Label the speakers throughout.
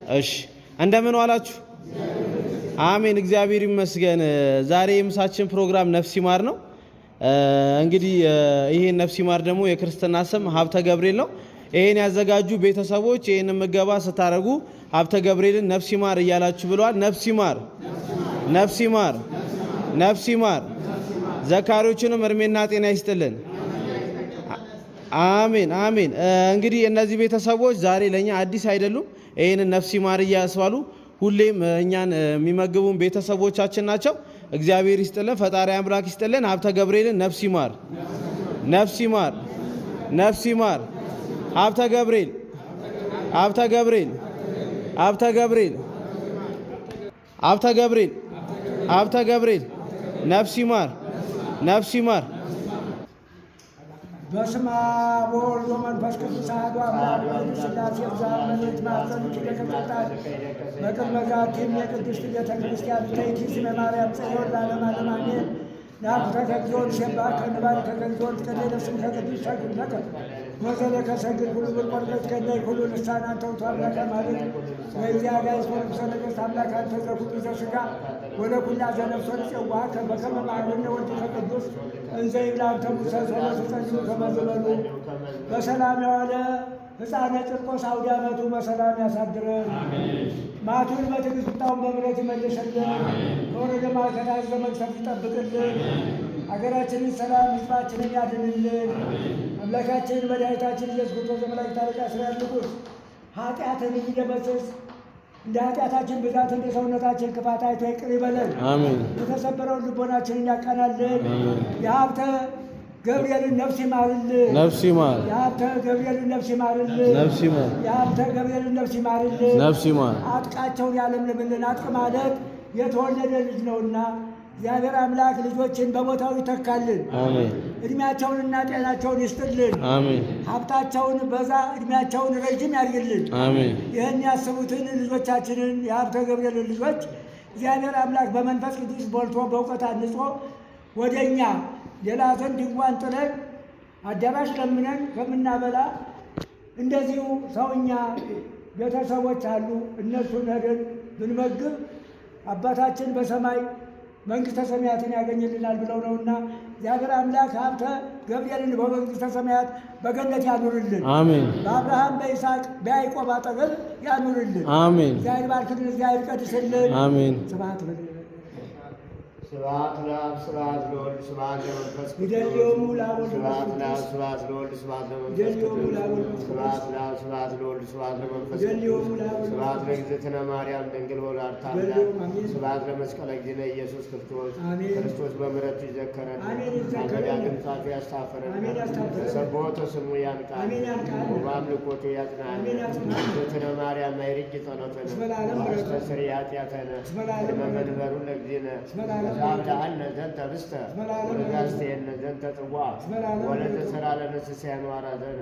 Speaker 1: እሺ እንደምን ዋላችሁ? አሜን እግዚአብሔር ይመስገን። ዛሬ የምሳችን ፕሮግራም ነፍስ ይማር ነው። እንግዲህ ይሄን ነፍስ ይማር ደግሞ የክርስትና ስም ሀብተ ገብርኤል ነው። ይሄን ያዘጋጁ ቤተሰቦች ይሄን ምገባ ስታረጉ ሀብተ ገብርኤልን ነፍስ ይማር እያላችሁ ብለዋል። ነፍስ ይማር፣ ነፍስ ይማር፣ ነፍስ ይማር። ዘካሪዎችንም እድሜና ጤና ይስጥልን። አሜን አሜን። እንግዲህ እነዚህ ቤተሰቦች ዛሬ ለኛ አዲስ አይደሉም። ይሄንን ነፍስ ይማር እያስባሉ ሁሌም እኛን የሚመግቡን ቤተሰቦቻችን ናቸው። እግዚአብሔር ይስጥልን፣ ፈጣሪ አምላክ ይስጥልን። ሀብተ ገብርኤልን ነፍስ ይማር፣ ነፍስ ይማር፣ ነፍስ ይማር። ሀብተ ገብርኤል፣ ሀብተ ገብርኤል፣ ሀብተ ገብርኤል፣ ሀብተ ገብርኤል፣ ሀብተ ገብርኤል ነፍስ ይማር፣ ነፍስ ይማር።
Speaker 2: በስመ አብ ወወልድ ወመንፈስ ቅዱስ አሐዱ አምላክ ሥላሴ ዘአመኑት ማኅፀን ተከፈታል። በቅድመ ዛቲም የቅድስት ቤተ ክርስቲያን ዘይት ስመ ማርያም ጽዮን ለዓለመ ዓለም አሜን። ናኩተ ከግዚኦን ሸባከ ንባል ከግዚኦን ከሌለስም ከቅዱስ ሰግድለከ ወዘለ ከሰግድ ሁሉ ብቆርበት ከላይ ሁሉ ልሳን አንተ ውእቱ አምላከ ማለት ወይዚያ ጋይስ ወርሰ ነገሥት አምላክ አንተ ዘኩሉ ዘሥጋ ወለኩላ ዘነፍሶ ጽዋ ከመከመ ማዕረነ ወልድ ከቅዱስ እንዘ ይብላ አንተ ሙሴ ሶሎስ ጸልዩ ከመዘበሉ በሰላም የዋለ ሕፃነ ጭርቆስ አውደ ዓመቱ በሰላም ያሳድረን። ማቱን በትዕግስት ቁጣውን በምሕረት ይመልስልን። ከወረደ ማዕከላት ዘመን ሰፊ ይጠብቅልን። አገራችንን ሰላም ሕዝባችንን ያድንልን። አምላካችን መድኃኒታችን ኢየሱስ ክርስቶስ ዘመላእክት አለቃ የእስራኤል ንጉሥ ኃጢአትን የሚደመስስ እንደ ኃጢአታችን ብዛት እንደ ሰውነታችን ክፋት አይቶ ይቅር ይበለን።
Speaker 1: አሜን።
Speaker 2: የተሰበረውን ልቦናችንን ያቃናልን። የሀብተ ገብርኤልን ነፍስ ይማርልን፣
Speaker 1: ነፍስ ይማር።
Speaker 2: የሀብተ ገብርኤልን ነፍስ ይማርልን፣
Speaker 1: ነፍስ ይማር።
Speaker 2: የሀብተ ገብርኤልን ነፍስ ይማርልን፣
Speaker 1: ነፍስ ይማር።
Speaker 2: አጥቃቸውን ያለምልምልን። አጥቅ ማለት የተወለደ ልጅ ነውና እግዚአብሔር አምላክ ልጆችን በቦታው ይተካልን።
Speaker 1: አሜን።
Speaker 2: እድሜያቸውንና ጤናቸውን ይስጥልን።
Speaker 1: አሜን።
Speaker 2: ሀብታቸውን በዛ እድሜያቸውን ረጅም ያድርግልን።
Speaker 1: አሜን።
Speaker 2: ይህን ያስቡትን ልጆቻችንን የሀብተ ገብርኤልን ልጆች እግዚአብሔር አምላክ በመንፈስ ቅዱስ ቦልቶ በእውቀት አንጾ ወደኛ ሌላ ዘንድ ድንኳን ጥለን አዳራሽ ለምነን ከምናበላ እንደዚሁ ሰውኛ ቤተሰቦች አሉ። እነሱን ሄደን ብንመግብ አባታችን በሰማይ መንግሥተ ሰማያትን ያገኝልናል ብለው ነውና እግዚአብሔር አምላክ ሀብተ ገብርኤልን በመንግሥተ ሰማያት በገነት ያኑርልን።
Speaker 1: አሜን።
Speaker 2: በአብርሃም በይስሐቅ በያዕቆብ አጠገብ ያኑርልን።
Speaker 1: አሜን።
Speaker 2: እግዚአብሔር ባርክልን፣ እግዚአብሔር ቀድስልን።
Speaker 1: አሜን።
Speaker 2: ስብሐት
Speaker 3: ስብሐት ለአብ ስብሐት ለወልድ ስብሐት ለመንፈስ ቅዱስ
Speaker 2: ይደልዮሙ ለወልድ
Speaker 3: ስብሐት ለአብ ስብሐት ለወልድ ስብሐት ለመንፈስ
Speaker 2: ይደልዮሙ ለወልድ
Speaker 3: ስብሐት ለአብ ስብሐት ለወልድ ስብሐት ለመንፈስ
Speaker 2: ይደልዮሙ ለወልድ
Speaker 3: ስብሐት ለእግዝእትነ ማርያም ድንግል ወላዲተ አምላክ ስብሐት ለመስቀለ እግዚእነ ኢየሱስ ክርስቶስ ክርስቶስ በምሕረቱ ይዘከረን አመዳግም ጻፊ ያስታፈረን ተሰብሖተ ስሙ ያንቃል ወበአምልኮቱ ያጽናን እግዝእትነ ማርያም አይርቂ ጸሎተነ ወአስተስሪ ኃጢአተነ በመንበሩ ለእግዚእነ ዛብዳአነ ዘንተ ብስተ ወለጋዝቴነ ዘንተ ጽዋ ወለዘሰራ ለነስስያን ዋራዘነ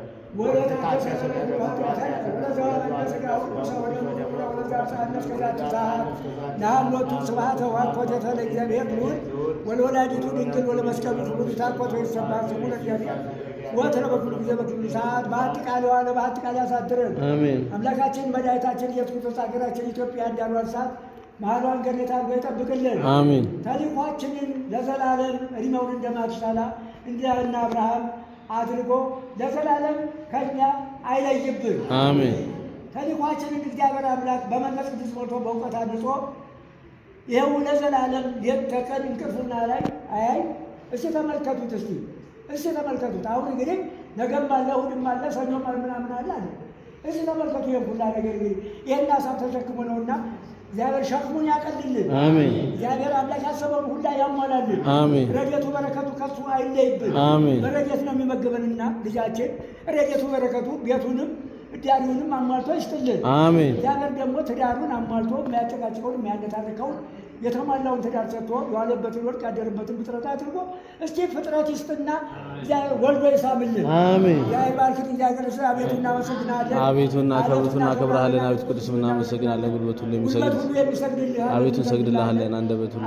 Speaker 2: ለአምሎቱ ስብሐተ ወአኮቴተ ለእግዚአብሔር ልዑል ወለወላዲቱ ድንግል ወለመስቀሉ ክቡር ታኮቶ ይሰባህ ስሙ ለእግዚአብሔር ወትረ በኩሉ ጊዜ በኩሉ ሰዓት በአንድ ቃል የዋለ በአንድ ቃል ያሳድረን። አምላካችን መድኃኒታችን ኢየሱስ ክርስቶስ ሀገራችን ኢትዮጵያ እንዳሏት ሰዓት መሀሏን ገነት አድርጎ ይጠብቅልን።
Speaker 1: አሜን።
Speaker 2: ተልኳችንን ለዘላለም እድሜውን እንደማትሻላ እንደ አብርሃም አድርጎ ለዘላለም ከኛ አይለይብን።
Speaker 1: አሜን።
Speaker 2: ተልኳችንን እግዚአብሔር አምላክ በመንፈስ ቅዱስ ሞልቶ በእውቀት አንጾ ይኸው ለዘላለም ሌት ተቀን እንቅልፉና ላይ አያይ። እስቲ ተመልከቱት፣ እስቲ ተመልከቱት። አሁን እንግዲህ ነገም አለ እሑድም አለ ሰኞም ምናምን አለ አለ። እስቲ ተመልከቱ። ይህን ሁላ ነገር እንግዲህ ይህን ሀሳብ ተሸክሞ ነውና እግዚአብሔር ሸክሙን ያቀልልን።
Speaker 1: አሜን።
Speaker 2: እግዚአብሔር አምላክ ያሰበውን ሁላ ያሟላልን።
Speaker 1: አሜን።
Speaker 2: ረድኤቱ በረከቱ ከሱ አይለይብን።
Speaker 1: አሜን።
Speaker 2: በረድኤት ነው የሚመግበንና ልጃችን ረድኤቱ በረከቱ ቤቱንም ትዳሩንም አሟልቶ ይስጥልን።
Speaker 1: አሜን።
Speaker 2: እግዚአብሔር ደግሞ ትዳሩን አሟልቶ የሚያጨቃጭቀውን የሚያነታርከውን የተሟላውን ትዳር ሰጥቶ የዋለበትን ወርቅ ያደረበትን ፍጥረት አድርጎ እስቲ ፍጥረት ይስጥና ወልዶ ይሳምልን።
Speaker 1: አሜን።
Speaker 2: እግዚአብሔር ባርክት። እግዚአብሔር ስለ አቤቱ እናመሰግናለን።
Speaker 1: አቤቱ እናከብርሃለን። አቤቱ ቅዱስ እናመሰግናለን። ጉልበት ሁሉ
Speaker 2: የሚሰግድልህ
Speaker 1: አቤቱ እንሰግድልሃለን። አንደበት ሁሉ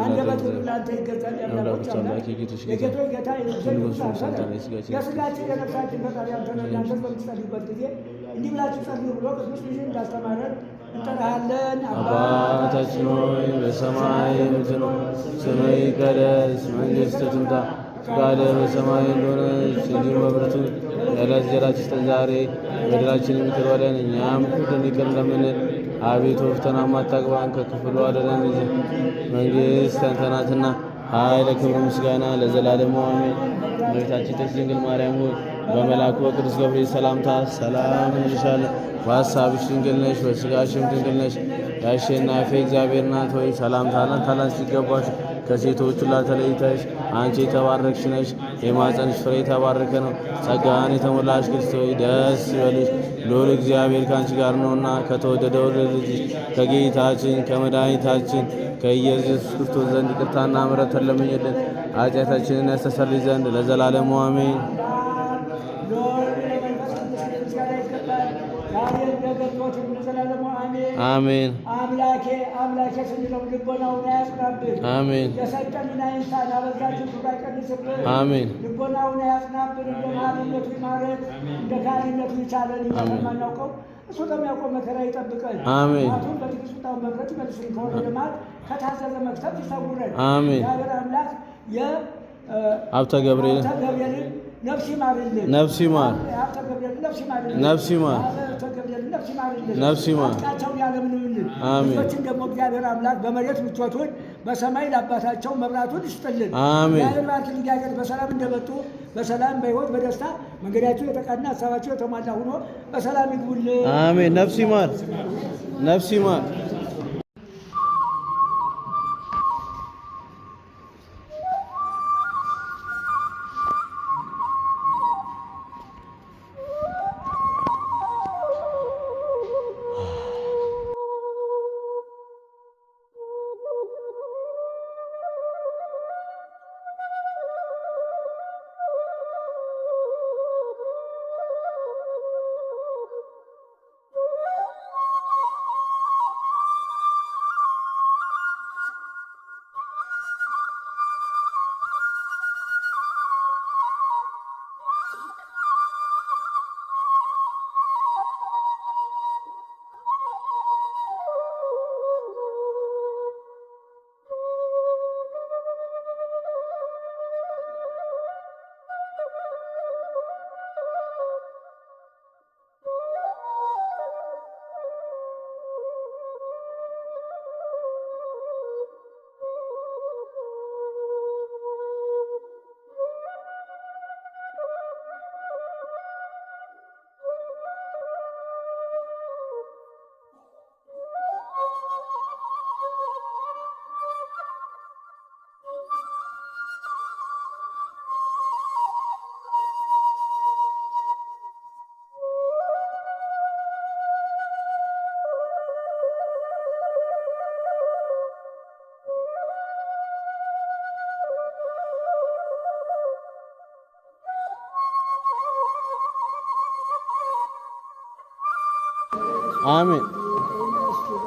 Speaker 2: ለአንተ ይገዛል።
Speaker 1: የአምላኮች አምላክ የጌቶች ጌታ
Speaker 2: የጌቶች ጌታ
Speaker 1: የስጋችን
Speaker 2: የስጋችን የነፍሳችን ፈጣሪ አንተ ነህ። እናንተ በምትጸልዩበት ጊዜ እንዲህ ብላችሁ ጸልዩ ብሎ ቅዱስ ልጅ እንዳስተማረን እንጠራሃለን።
Speaker 1: አባታችን ሆይ በሰማይ የምትኖር፣ ስምህ ይቀደስ፣ መንግሥትህ ትምጣ፣ ፈቃድህ በሰማይ እንደሆነች እንዲሁም በምድር ትሁን። የዕለት እንጀራችንን ስጠን ዛሬ፣ በደላችንን ይቅር በለን እኛም በደል ይቅር እንደምንል፣ አቤቱ ፈተናን አታግባን ከክፉ አድነን እንጂ መንግሥት ያንተ ናትና፣ ኃይል፣ ክብር፣ ምስጋና ለዘላለሙ አሜን። እመቤታችን ቅድስት ድንግል ማርያም ሆይ በመልአኩ በቅዱስ ገብርኤል ሰላምታ ሰላም እንልሻለን። በሐሳብሽ ድንግል ነሽ፣ በሥጋሽም ድንግል ነሽ። የአሸናፊ እግዚአብሔር እናት ሆይ ሰላምታ ላንቺ ይገባሽ። ከሴቶች ሁሉ ተለይተሽ አንቺ የተባረክሽ ነሽ፣ የማኅፀንሽ ፍሬ የተባረከ ነው። ጸጋን የተሞላሽ ቅድስት ሆይ ደስ ይበልሽ፣ ልዑል እግዚአብሔር ከአንቺ ጋር ነውና ከተወደደው ልጅሽ ከጌታችን ከመድኃኒታችን ከኢየሱስ ክርስቶስ ዘንድ ይቅርታና ምሕረትን ለምኝልን ኃጢአታችንን ያስተሰርይ ዘንድ ለዘላለሙ አሜን። አሜን።
Speaker 2: አምላኬ ስንለው ልቦናውን አያጽናብን።
Speaker 1: አሜን።
Speaker 2: የሰጠንን አይንሳን፣ አበዛችን ክብር አይቀንስብን።
Speaker 1: አሜን።
Speaker 2: ልቦናውን አያጽናብን። እንደ መሐሪነቱ ይማረን፣ እንደ ካህንነቱ ይቻለን። እኛ ከማናውቀው እሱ ከሚያውቀው መከራ ይጠብቀን።
Speaker 1: አሜን።
Speaker 2: አቱን በትዕግስቱ ጣውን መብረት ይመልስልን፣ ከሆነ ልማት ከታዘዘ መቅሰፍት ይሰውረን።
Speaker 1: አሜን።
Speaker 2: እግዚአብሔር አምላክ
Speaker 1: ሀብተ ገብርኤልን
Speaker 2: ነፍስ ይማርልን።
Speaker 1: ነፍስ ይማር።
Speaker 2: ሀብተ ገብርኤልን ነፍስ ይማርልን።
Speaker 1: ነፍስ ይማር። ነፍስ ይማር።
Speaker 2: ቃቸውን ያለምንልን።
Speaker 1: አሜን።
Speaker 2: ልጆችን ደግሞ እግዚአብሔር አምላክ በመሬት ምቾቱን በሰማይ ለአባታቸው መብራቱን ይስጥልን።
Speaker 1: አሜን።
Speaker 2: እግዚአብሔር ባርክ ልጃገር በሰላም እንደመጡ በሰላም በሕይወት በደስታ መንገዳቸው የተቃና ሀሳባቸው የተሟላ ሆኖ በሰላም ይግቡልን።
Speaker 1: አሜን። ነፍስ ይማር። ነፍስ ይማር። አሜን።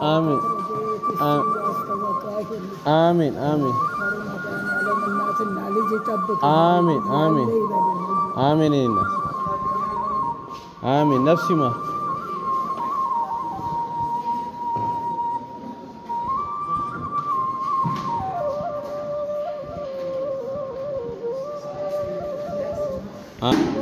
Speaker 1: አሜን። አሜን። አሜን። አሜን። አሜን። አሜን። አሜን። ነፍስ ይማር። አ